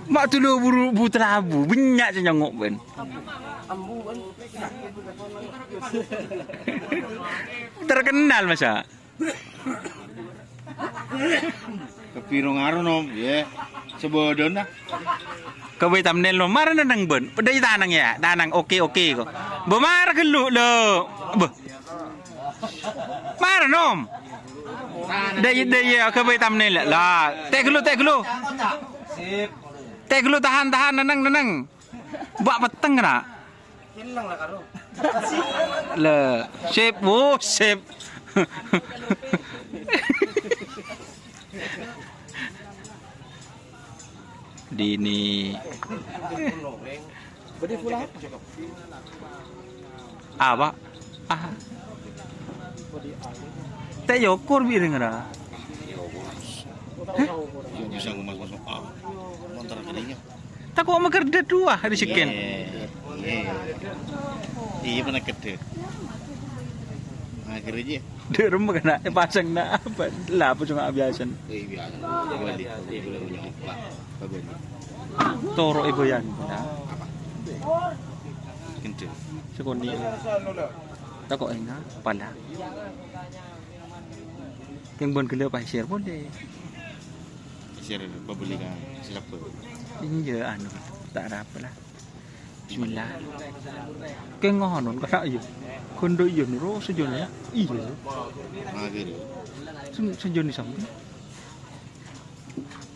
Mak tu lu buru terabu banyak je nyanguk ben. Terkenal masa. Kepirong aron om, ya. Sebodon dah. Kau buat thumbnail lo, marah nang ben. Pedai tanang ya, tanang oke kok. Bemar geluk lo. Marah nom. Dah kau buat thumbnail lah. Tek gelu. Tek gelu tahan nenang. Buat peteng nak. Hilang lah karo. Le, sip. Dini. Beri pula. Apa? Tak yokur bi dengar. Yang bisa ngumas masuk montar kalinya. Tak kok makerda dua hari sekian. Iya pernah kede. Akhirnya Di rumah kena pasang na apa? Lah apa cuma biasa. biasa. Balik. Toro ibu yan. Apa? Kente. Sekoni. Tak kok ina pala. Yang bon gelo pa share boleh. Share pabuli ka sila po. Ini anu tak ada apa lah. Bismillah. Cái ngon nó có gì? Con đôi giờ nó sejun ya. Iya. Akhirnya. Sejun di samping.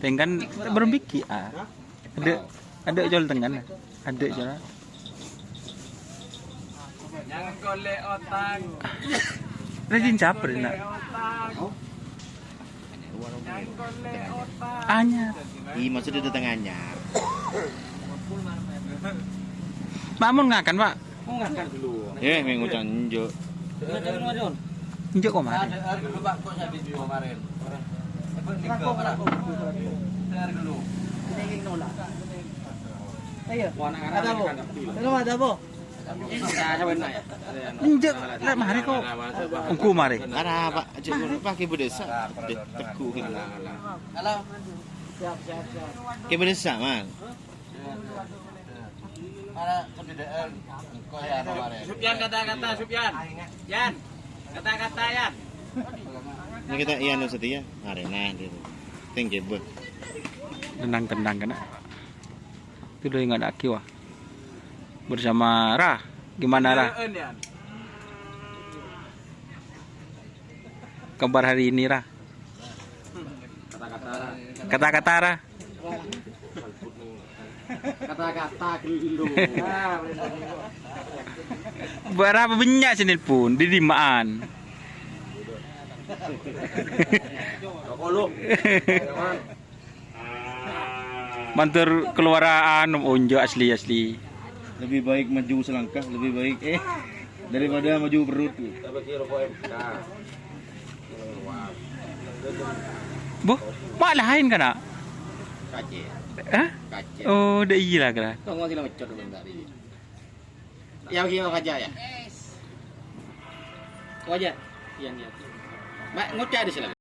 Dengan berbiki ada jual tengah. Ada jual. Jangan golek otak. Rajin caper nak. Jangan golek otak. Anyar. Iya maksudnya datang anyar. Mamun ngakan, Pak? Mau ngakan dulu. Minggu canjo. Ngakan kemarin. Injek kok mari. Hari dulu Pak, kok saya video kemarin. Apa nih Hari dulu. Ini nolak. Ayo. Ada apa? Ada apa? Injek lah mari kok. Engku mari. Ada apa? Aja pakai bedesa. Teku gitu. Halo. Siap. Kayak bedesa, Man. Ada perbedaan. Kok ya kemarin. Supyan kata-kata Supyan. Yan. Kata-kata Yan. Ini kita ianu setia. Arena gitu. Thank you, Bu. Tenang kena. Itu udah nggak ada kiwa. Bersama Rah. Gimana Rah? Kabar hari ini Rah? Kata-kata Rah. Kata-kata dulu. Berapa banyak sini pun di dimaan. Mantur keluaraan onjo asli. Lebih baik maju selangkah, lebih baik daripada maju perut. Boh, mak lain kan nak? Kace. Hah? Kace. Oh, dah iya lah kan. Tunggu sila macet dulu tadi. Yang kira kaca ya? Kau aja. Yan. Mak ngocak di sini.